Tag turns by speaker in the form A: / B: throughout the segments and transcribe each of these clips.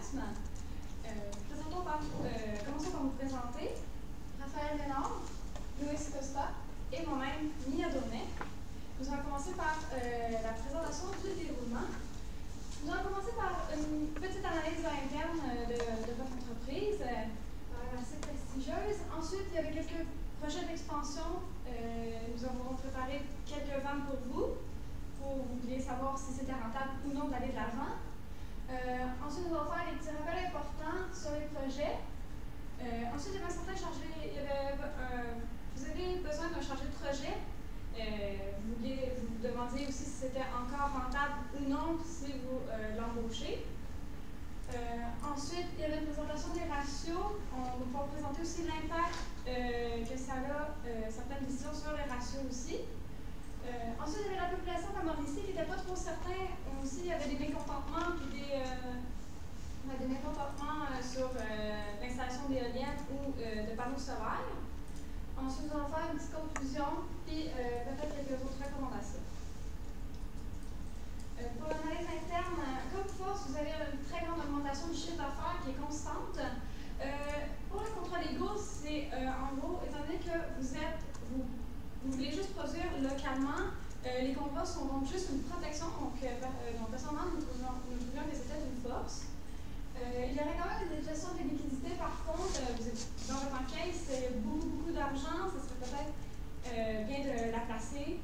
A: d'enthousiasme. Commençons par vous présenter. Raphaël Ménard, Louis Costa et moi-même, Mia Dournet. Nous allons commencer par la présentation du déroulement. Nous allons commencer par une petite analyse interne de votre entreprise, assez prestigieuse. Ensuite, il y avait quelques projets d'expansion. Nous avons préparé quelques ventes pour vous vouliez savoir si c'était rentable ou non d'aller de l'avant. Ensuite, nous allons faire les petits rappels importants sur les projets. Ensuite, il y avait un certain chargé. Vous avez besoin d'un chargé de projet. Vous demandiez aussi si c'était encore rentable ou non si vous l'embauchez. Ensuite, il y avait une présentation des ratios. On va pouvoir présenter aussi l'impact que ça a, certaines décisions sur les ratios aussi. Ensuite, il y avait la population de la Mauricie qui n'était pas trop certain. Aussi, il y avait des mécontentements puis des mécontentements sur l'installation d'éoliennes ou de panneaux solaires. Ensuite, nous allons faire une petite conclusion puis peut-être quelques autres recommandations. Pour l'analyse interne, comme force, vous avez une très grande augmentation du chiffre d'affaires qui est constante. Pour le contrôle légaux, c'est en gros, étant donné que vous voulez juste produire localement, les contrats sont donc juste une protection. Donc personnellement, nous trouvions que c'était une force. Il y aurait quand même des gestions de liquidité, par contre, vous êtes dans votre enquête, c'est beaucoup d'argent, ça serait peut-être bien de la placer.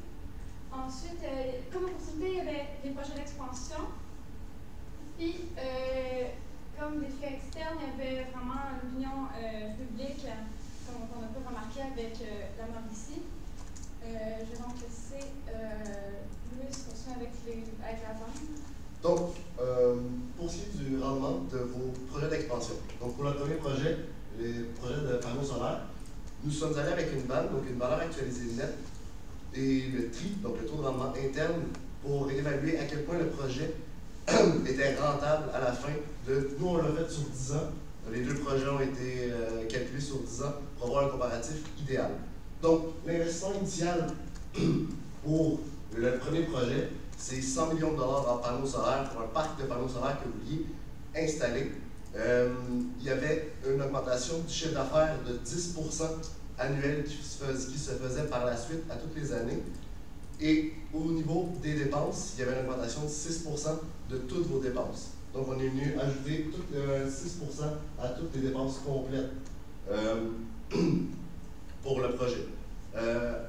A: Ensuite, comme opportunité, il y avait des projets d'expansion. Puis, comme défi externe, il y avait vraiment l'opinion publique, comme on a pu remarquer avec la Mauricie. Je vais donc laisser Louis continuer avec la vente.
B: Donc, pour ce qui est du rendement de vos projets d'expansion, donc pour le premier projet, les projets de panneaux solaires, nous sommes allés avec une vanne, donc une valeur actualisée nette, et le tri, donc le taux de rendement interne, pour évaluer à quel point le projet était rentable à la fin de. Nous, on l'a fait sur 10 ans. Les deux projets ont été calculés sur 10 ans pour avoir un comparatif idéal. Donc, l'investissement initial pour le premier projet, c'est 100 millions de dollars en panneaux solaires pour un parc de panneaux solaires que vous vouliez installer. Il y avait une augmentation du chiffre d'affaires de 10% annuel qui se faisait par la suite à toutes les années. Et au niveau des dépenses, il y avait une augmentation de 6% de toutes vos dépenses. Donc, on est venu ajouter 6% à toutes les dépenses complètes pour le projet.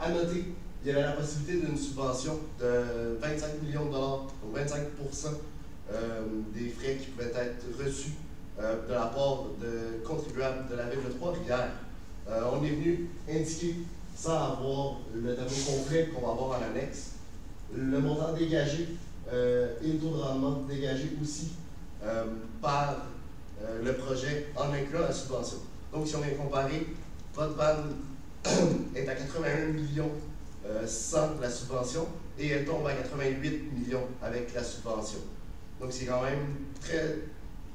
B: À noter, il y avait la possibilité d'une subvention de 25 millions de dollars, donc 25% des frais qui pouvaient être reçus de la part de contribuables de la ville de Trois-Rivières. On est venu indiquer, sans avoir le tableau complet qu'on va avoir en annexe, le montant dégagé et le taux de rendement dégagé aussi par le projet en incluant la subvention. Donc, si on vient comparer, votre vanne est à 81 millions sans la subvention et elle tombe à 88 millions avec la subvention. Donc, c'est quand même très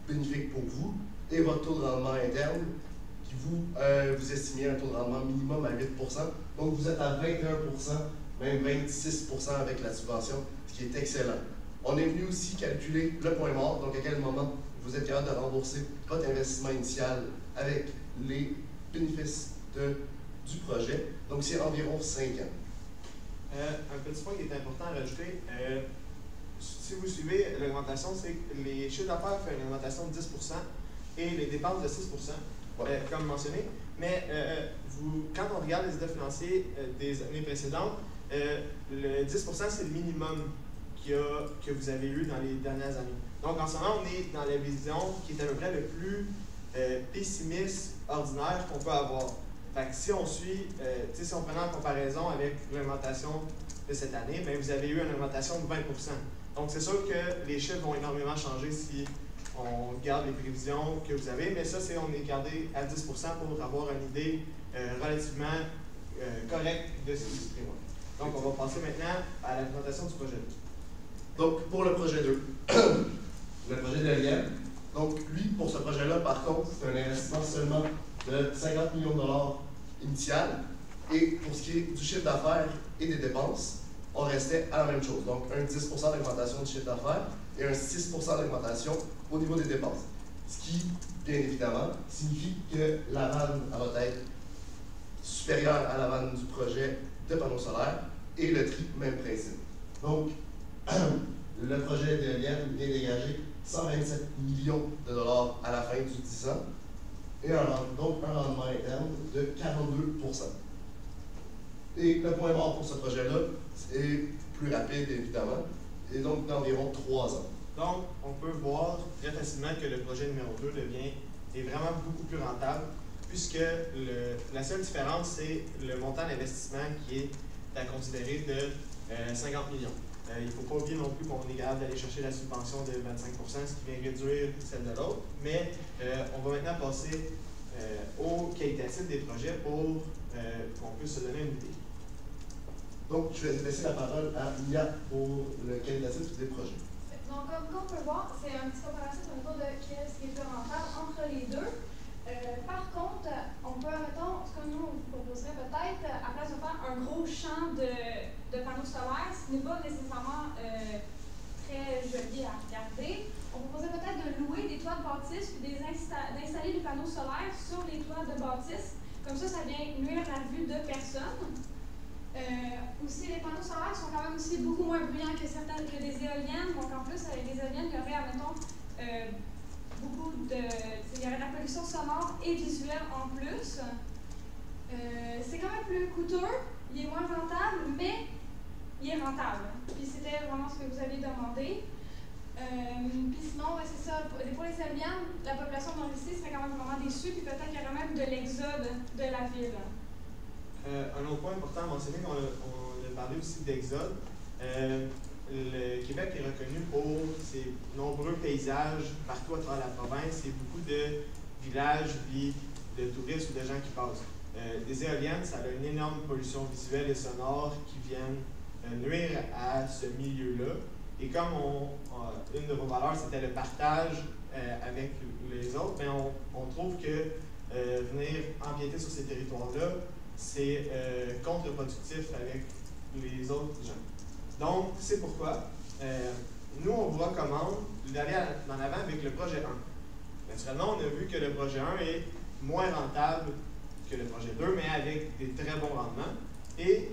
B: bénéfique pour vous et votre taux de rendement interne qui vous estimez un taux de rendement minimum à 8%. Donc, vous êtes à 21%, même 26% avec la subvention, ce qui est excellent. On est venu aussi calculer le point mort, donc à quel moment vous êtes capable de rembourser votre investissement initial avec les bénéfices du projet. Donc, c'est environ 5 ans.
C: Un petit point qui est important à rajouter, si vous suivez l'augmentation, c'est que les chiffres d'affaires font une augmentation de 10% et les dépenses de 6%, comme mentionné. Mais quand on regarde les états financiers des années précédentes, le 10% c'est le minimum que vous avez eu dans les dernières années. Donc en ce moment, on est dans la vision qui est à peu près le plus pessimiste ordinaire qu'on peut avoir. Fait que si on suit, si on prend en comparaison avec l'augmentation de cette année, bien, vous avez eu une augmentation de 20%. Donc c'est sûr que les chiffres vont énormément changer si on garde les prévisions que vous avez, mais ça, on est gardé à 10% pour avoir une idée relativement correcte de ce qui se prévoit. Donc on va passer maintenant à la présentation du projet 2.
B: Donc pour le projet 2, le projet de l'IEM, donc lui, pour ce projet-là, par contre, c'est un investissement seulement de 50 millions de dollars initial. Et pour ce qui est du chiffre d'affaires et des dépenses, on restait à la même chose. Donc, un 10% d'augmentation du chiffre d'affaires et un 6% d'augmentation au niveau des dépenses. Ce qui, bien évidemment, signifie que la vanne va être supérieure à la vanne du projet de panneaux solaires et le tri, même principe. Donc, le projet d'éolienne vient dégager 127 millions de dollars à la fin du 10 ans et donc un rendement interne de 42%. Et le point mort pour ce projet-là est plus rapide, évidemment, et donc d'environ 3 ans.
C: Donc, on peut voir très facilement que le projet numéro 2 est vraiment beaucoup plus rentable, puisque la seule différence, c'est le montant d'investissement qui est à considérer de 50 millions. Il ne faut pas oublier non plus qu'on est capable d'aller chercher la subvention de 25%, ce qui vient réduire celle de l'autre. Mais on va maintenant passer au qualitatif des projets pour qu'on puisse se donner une idée.
B: Donc, je vais laisser la parole à Mia pour le qualitatif des projets.
A: Donc, comme on peut voir, c'est un petit comparatif au niveau de qu'est-ce qui est plus rentable entre les deux. Par contre, on peut, mettons, ce que nous on vous proposerait peut-être, à place de faire un gros champ de panneaux solaires, ce qui n'est pas nécessairement très joli à regarder, on proposerait peut-être de louer des toits de bâtisse puis d'installer des panneaux solaires sur les toits de bâtisse. Comme ça vient nuire à la vue de personne. Aussi, les panneaux solaires sont quand même aussi beaucoup moins bruyants que des éoliennes. Donc, en plus, avec des éoliennes, il y aurait, admettons, il y aurait de la pollution sonore et visuelle en plus. C'est quand même plus coûteux, il est moins rentable, mais il est rentable. Puis c'était vraiment ce que vous aviez demandé. Puis sinon, c'est ça, pour les éoliennes, la population de Mauricie serait quand même vraiment déçue, puis peut-être qu'il y aurait même de l'exode de la ville.
C: Un autre point important à mentionner, on a parlé aussi d'exode. Le Québec est reconnu pour ses nombreux paysages partout à travers la province et beaucoup de villages, puis de touristes ou de gens qui passent. Des éoliennes, ça a une énorme pollution visuelle et sonore qui viennent nuire à ce milieu-là. Et comme une de vos valeurs, c'était le partage avec les autres, mais on trouve que venir empiéter sur ces territoires-là, c'est contre-productif avec les autres gens. Donc, c'est pourquoi nous, on vous recommande d'aller en avant avec le projet 1. Naturellement, on a vu que le projet 1 est moins rentable que le projet 2, mais avec des très bons rendements et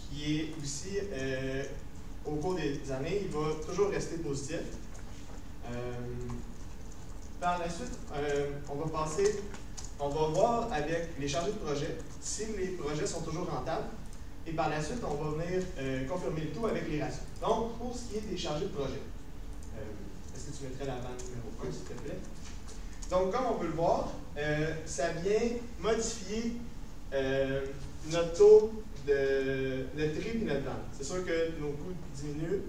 C: qui est aussi, au cours des années, il va toujours rester positif. Par la suite, on va voir avec les chargés de projet si les projets sont toujours rentables. Et par la suite, on va venir confirmer le tout avec les ratios. Donc, pour ce qui est des chargés de projet, est-ce que tu mettrais la vanne numéro 1, s'il te plaît? Donc, comme on peut le voir, ça vient modifier notre taux de tri et notre vente. C'est sûr que nos coûts diminuent,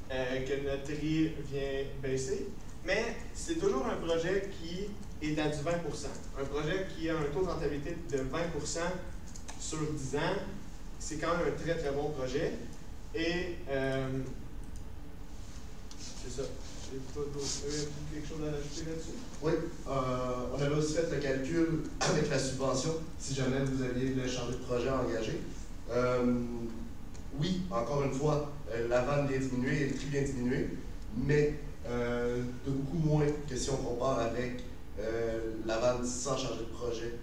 C: que notre tri vient baisser, mais c'est toujours un projet qui est à du 20%. Un projet qui a un taux de rentabilité de 20% sur 10 ans, c'est quand même un très très bon projet. Et c'est ça. Quelque chose à ajouter là-dessus?
B: Oui, on avait aussi fait le calcul avec la subvention, si jamais vous aviez le chargé de projet engagé. Oui, encore une fois, la vanne vient diminuer et le tri vient diminuer, mais de beaucoup moins que si on compare avec la vanne sans chargé de projet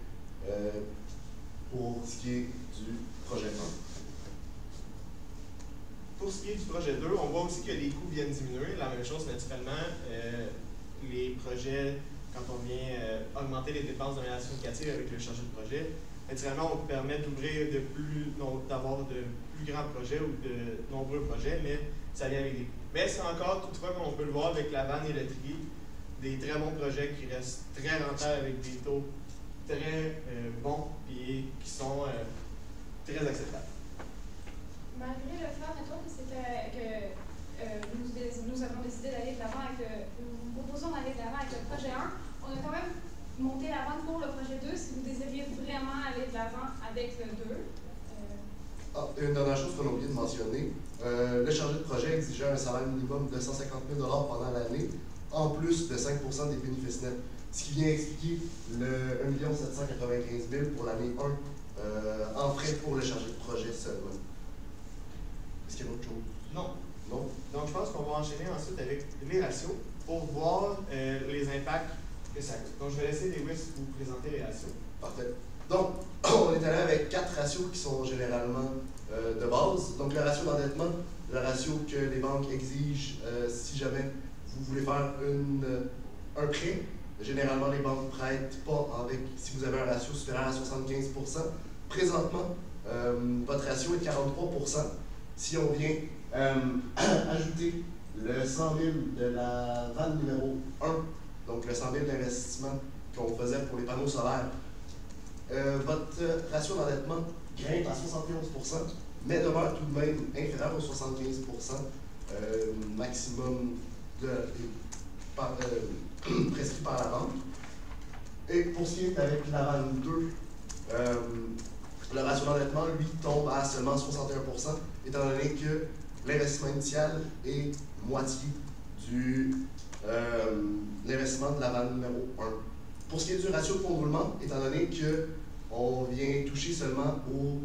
B: pour ce qui est du projet 1.
C: Pour ce qui est du projet 2, on voit aussi que les coûts viennent diminuer. La même chose, naturellement, les projets, quand on vient augmenter les dépenses d'amélioration éducative avec le chargé de projet, naturellement, on permet d'ouvrir d'avoir de plus grands projets ou de nombreux projets, mais ça vient avec des coûts. Mais c'est encore, toutefois, comme on peut le voir avec la vanne et le tri, des très bons projets qui restent très rentables avec des taux très bons et qui sont très acceptables.
A: Malgré le fait, mettons, que nous avons décidé d'aller de l'avant avec nous proposons d'aller de l'avant avec le projet 1, on a quand même monté la vente pour le projet 2 si vous désiriez vraiment aller de l'avant avec le 2.
B: Une dernière chose qu'on a oublié de mentionner, le chargé de projet exigeait un salaire minimum de 150 000 $ pendant l'année, en plus de 5 % des bénéfices nets, ce qui vient expliquer le 1 795 000 pour l'année 1 en frais pour le chargé de projet seulement. Est-ce qu'il y a autre chose?
C: Non.
B: Non.
C: Donc, je pense qu'on va enchaîner ensuite avec les ratios pour voir les impacts que ça a. Donc, je vais laisser Lewis vous présenter les ratios.
B: Parfait. Donc, on est allé avec 4 ratios qui sont généralement de base. Donc, le ratio d'endettement, le ratio que les banques exigent si jamais vous voulez faire un prêt. Généralement, les banques ne prêtent pas si vous avez un ratio supérieur à 75 %. Présentement, votre ratio est de 43 %. Si on vient ajouter le 100 000 de la vanne numéro 1, donc le 100 000 d'investissement qu'on faisait pour les panneaux solaires, votre ratio d'endettement grimpe à 71 %, mais demeure tout de même inférieur aux 75 % maximum prescrit par la banque. Et pour ce qui est avec la vanne 2, le ratio d'endettement, lui, tombe à seulement 61 %, étant donné que l'investissement initial est moitié de l'investissement de la vanne numéro 1. Pour ce qui est du ratio de fonds de roulement, étant donné qu'on vient toucher seulement aux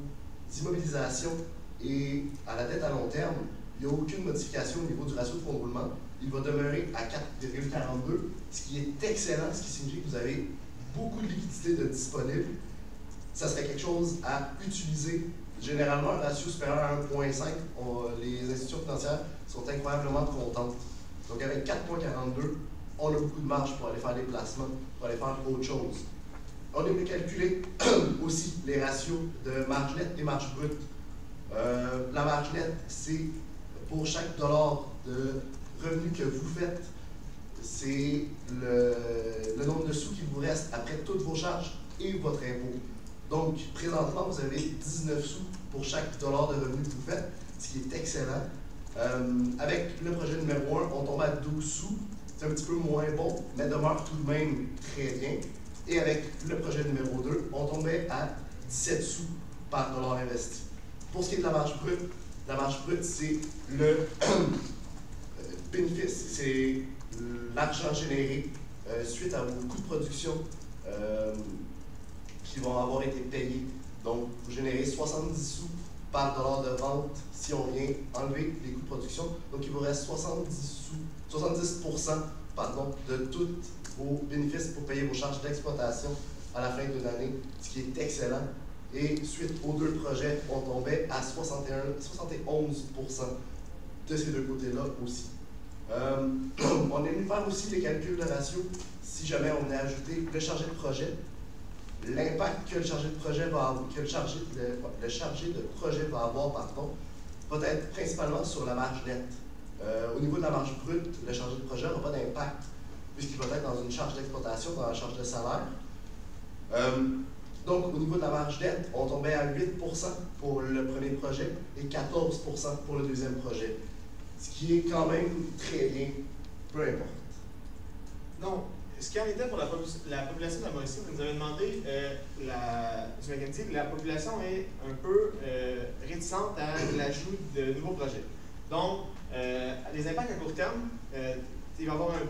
B: immobilisations et à la dette à long terme, il n'y a aucune modification au niveau du ratio de fonds de roulement. Il va demeurer à 4,42, ce qui est excellent, ce qui signifie que vous avez beaucoup de liquidités de disponibles. Ça serait quelque chose à utiliser. Généralement, un ratio supérieur à 1,5, les institutions financières sont incroyablement contentes. Donc, avec 4,42, on a beaucoup de marge pour aller faire des placements, pour aller faire autre chose. On est venu calculer aussi les ratios de marge nette et marge brute. La marge nette, c'est pour chaque dollar de revenu que vous faites, c'est le nombre de sous qui vous reste après toutes vos charges et votre impôt. Donc, présentement, vous avez 19 sous pour chaque dollar de revenu que vous faites, ce qui est excellent. Avec le projet numéro 1, on tombe à 12 sous. C'est un petit peu moins bon, mais demeure tout de même très bien. Et avec le projet numéro 2, on tombait à 17 sous par dollar investi. Pour ce qui est de la marge brute, c'est le bénéfice, c'est l'argent généré suite à vos coûts de production qui vont avoir été payés. Donc, vous générez 70 sous par dollar de vente si on vient enlever les coûts de production. Donc, il vous reste 70 de tous vos bénéfices pour payer vos charges d'exploitation à la fin d'une année, ce qui est excellent. Et suite aux deux projets, on tombait à 71 % de ces deux côtés-là aussi. On est venu faire aussi les calculs de ratio si jamais on a ajouté le chargé de projet. L'impact que le chargé de projet va avoir, que le chargé de projet va avoir, va être principalement sur la marge nette. Au niveau de la marge brute, le chargé de projet n'aura pas d'impact puisqu'il va être dans une charge d'exploitation, dans la charge de salaire. Donc, au niveau de la marge nette, on tombait à 8 % pour le premier projet et 14 % pour le deuxième projet. Ce qui est quand même très bien, peu importe.
C: Donc, ce qui en était pour la population de la Mauricie, vous nous avez demandé, la population est un peu réticente à l'ajout de nouveaux projets. Donc, les impacts à court terme, il va y avoir une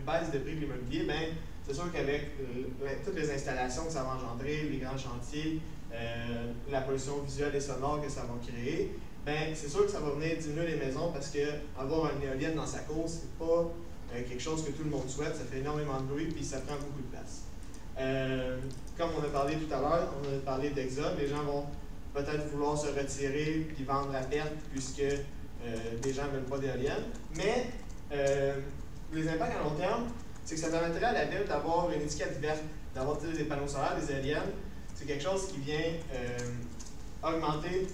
C: baisse de prix de l'immobilier, mais c'est sûr qu'avec toutes les installations que ça va engendrer, les grands chantiers, la pollution visuelle et sonore que ça va créer, ben, c'est sûr que ça va venir diminuer les maisons parce qu'avoir une éolienne dans sa cour, c'est pas quelque chose que tout le monde souhaite, ça fait énormément de bruit puis ça prend beaucoup de place. Comme on a parlé tout à l'heure, on a parlé d'exode, les gens vont peut-être vouloir se retirer puis vendre à perte puisque les gens ne veulent pas d'éolienne. Mais les impacts à long terme, c'est que ça permettrait à la ville d'avoir une étiquette verte, d'avoir des panneaux solaires, des éoliennes. C'est quelque chose qui vient augmenter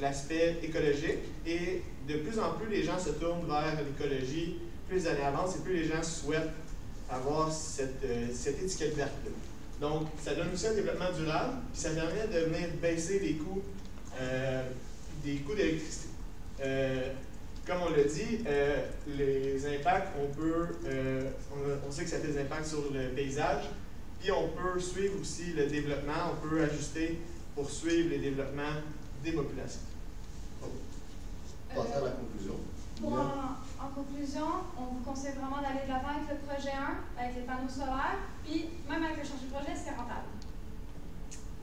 C: l'aspect écologique et de plus en plus les gens se tournent vers l'écologie. Plus les années avancent et plus les gens souhaitent avoir cette étiquette verte-là. Donc, ça donne aussi un développement durable, puis ça permet de venir baisser les coûts d'électricité. Comme on l'a dit, les impacts, on sait que ça fait des impacts sur le paysage, puis on peut suivre aussi le développement, on peut ajuster pour suivre les développements des populations.
B: Passer à la conclusion.
A: En conclusion, on vous conseille vraiment d'aller de l'avant avec le projet 1, avec les panneaux solaires, puis même avec le chargé de projet, c'est rentable.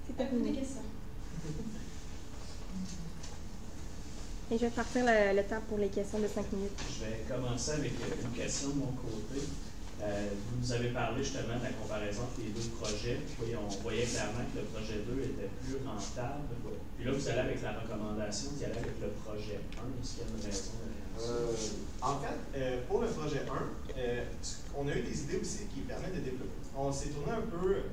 D: C'est terminé.
A: Des questions?
D: Et je vais partir le temps pour les questions de 5 minutes.
E: Je vais commencer avec une question de mon côté. Vous nous avez parlé justement de la comparaison entre les deux projets. Puis on voyait clairement que le projet 2 était plus rentable. Puis là, vous allez avec la recommandation d'y aller avec le projet 1. Est-ce qu'il y a une raison derrière ça?
C: En fait, pour le projet 1, on a eu des idées aussi qui permettent de développer. On s'est tourné un peu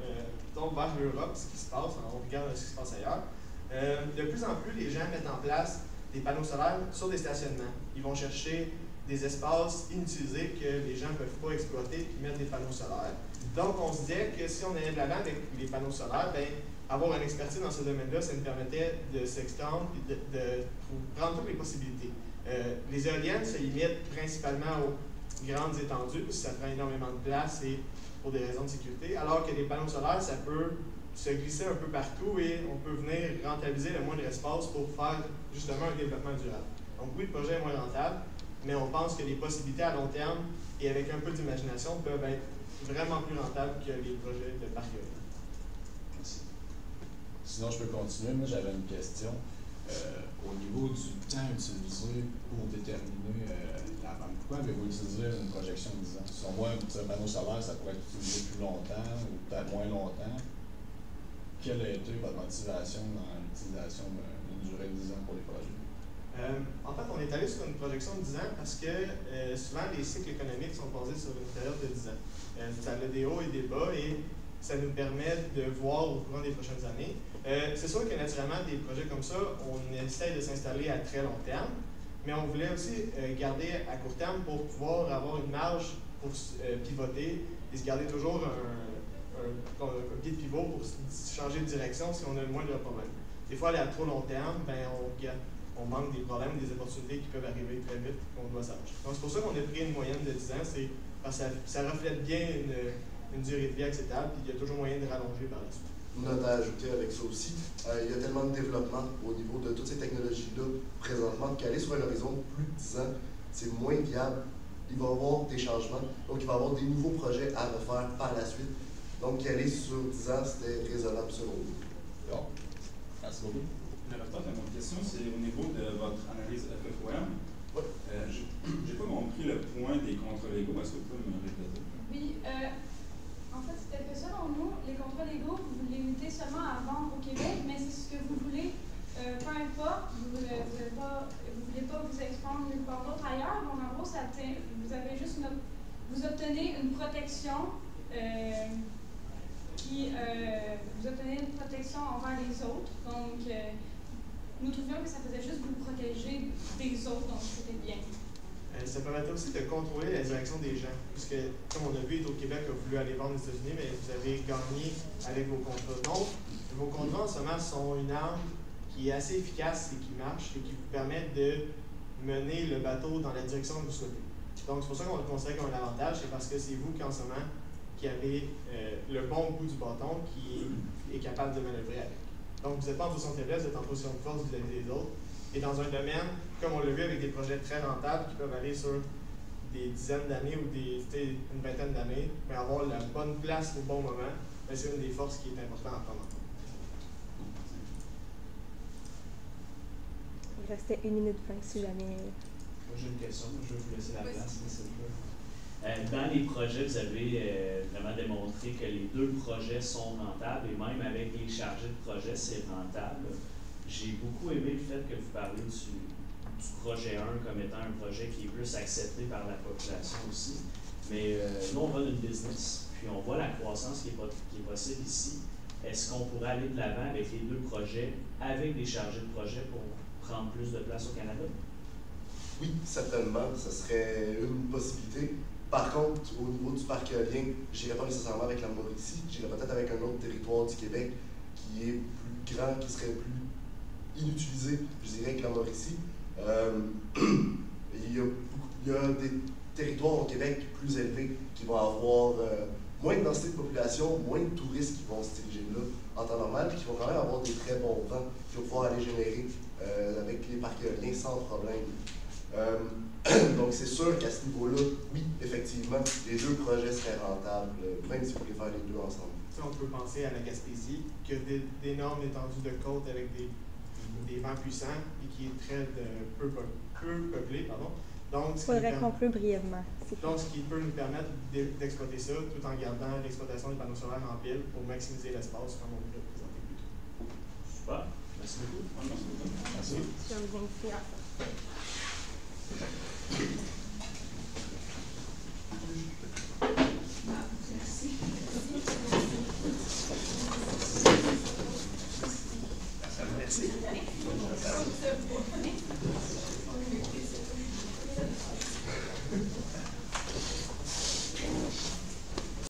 C: vers l'Europe, ce qui se passe, on regarde ce qui se passe ailleurs. De plus en plus, les gens mettent en place des panneaux solaires sur des stationnements. Ils vont chercher des espaces inutilisés que les gens ne peuvent pas exploiter et mettre des panneaux solaires. Donc, on se disait que si on allait de l'avant avec les panneaux solaires, bien, avoir une expertise dans ce domaine-là, ça nous permettait de s'extendre et de prendre toutes les possibilités. Les éoliennes se limitent principalement aux grandes étendues, parce que ça prend énormément de place et pour des raisons de sécurité, alors que les panneaux solaires, ça peut se glisser un peu partout et on peut venir rentabiliser le moindre espace pour faire justement un développement durable. Donc oui, le projet est moins rentable, mais on pense que les possibilités à long terme et avec un peu d'imagination peuvent être vraiment plus rentables que les projets de parc éolien.
F: Merci. Sinon, je peux continuer. Moi, j'avais une question. Au niveau du temps utilisé pour déterminer la rampe, pourquoi avez-vous utilisé une projection de 10 ans? Selon moi, un panneau solaire, ça pourrait être utilisé plus longtemps ou peut-être moins longtemps. Quelle a été votre motivation dans l'utilisation d'une durée de 10 ans pour les projets?
C: En fait, on est allé sur une projection de 10 ans parce que souvent les cycles économiques sont basés sur une période de 10 ans. Ça a des hauts et des bas et ça nous permet de voir au courant des prochaines années. C'est sûr que naturellement, des projets comme ça, on essaie de s'installer à très long terme, mais on voulait aussi garder à court terme pour pouvoir avoir une marge pour pivoter et se garder toujours un pied de pivot pour changer de direction si on a le moindre problème. Des fois, aller à trop long terme, ben, on manque des problèmes, des opportunités qui peuvent arriver très vite qu'on doit s'arranger. Donc, c'est pour ça qu'on a pris une moyenne de 10 ans, c'est parce que ça reflète bien une durée de vie acceptable, puis il y a toujours moyen de rallonger par la suite.
B: Une note à ajouter avec ça aussi, il y a tellement de développement au niveau de toutes ces technologies-là présentement qu'aller sur un horizon de plus de 10 ans, c'est moins viable. Il va y avoir des changements, donc il va y avoir des nouveaux projets à refaire par la suite. Donc, aller sur 10 ans, c'était raisonnable selon nous.
F: Bon. Merci beaucoup.
G: La restant de mon question, c'est au niveau de votre analyse FFOM.
B: Oui.
G: J'ai pas compris le point des contrats légaux. Est-ce que vous pouvez me répéter?
A: Oui, en fait, c'était que selon nous, les contrats légaux, vous les limitez seulement à vendre au Québec, mais c'est ce que vous voulez, peu importe, vous ne voulez pas vous expandre nulle part d'autre ailleurs. Donc, en gros, vous avez juste vous obtenez une protection vous obtenez une protection envers les autres. Donc, nous trouvions que ça faisait juste vous protéger des autres, donc c'était bien.
C: Ça permettait aussi de contrôler la direction des gens, puisque, comme on a vu, Hydro-Québec a voulu aller vendre aux États-Unis, mais vous avez gagné avec vos contrats. Donc, vos contrats, en ce moment, sont une arme qui est assez efficace et qui marche et qui vous permet de mener le bateau dans la direction que vous souhaitez. Donc, c'est pour ça qu'on le considère comme un avantage, c'est parce que c'est vous qui, en ce moment, qui avez le bon bout du bâton, qui est capable de manœuvrer avec. Donc, vous n'êtes pas en position de faiblesse, vous êtes en position de force vis-à-vis des autres. Et dans un domaine, comme on l'a vu avec des projets très rentables qui peuvent aller sur des dizaines d'années ou une vingtaine d'années, mais avoir la bonne place au bon moment, c'est une des forces qui est importante à prendre en compte.
D: Il restait 1 minute 20 si jamais.
E: Moi, j'ai une question. Je vais vous laisser la place, s'il vous plaît. Dans les projets, vous avez vraiment démontré que les deux projets sont rentables et même avec les chargés de projet, c'est rentable. J'ai beaucoup aimé le fait que vous parlez du projet 1 comme étant un projet qui est plus accepté par la population aussi. Mais nous, on va d'une business, puis on voit la croissance qui est possible ici. Est-ce qu'on pourrait aller de l'avant avec les deux projets, avec des chargés de projet pour prendre plus de place au Canada?
B: Oui, certainement, ce serait une possibilité. Par contre, au niveau du parc éolien, je n'irais pas nécessairement avec la Mauricie, j'irais peut-être avec un autre territoire du Québec qui est plus grand, qui serait plus inutilisé, je dirais, que la Mauricie. Il y a des territoires au Québec plus élevés qui vont avoir moins de densité de population, moins de touristes qui vont se diriger là en temps normal, puis qui vont quand même avoir des très bons vents qui vont pouvoir aller générer avec les parcs éoliens sans problème. Donc, c'est sûr qu'à ce niveau-là, oui, effectivement, les deux projets seraient rentables, même si vous voulez faire les deux ensemble.
C: On peut penser à la Gaspésie, qui a d'énormes étendues de côtes avec des des vents puissants et qui est très peu peuplé. Pardon. Donc,
D: Il faudrait conclure brièvement.
C: Donc, ce qui peut nous permettre d'exploiter ça tout en gardant l'exploitation des panneaux solaires en ville pour maximiser l'espace, comme on l'a présenté plus tôt.
E: Super. Merci beaucoup.
F: Merci.
D: Je vais vous inviter à ça.
C: Merci.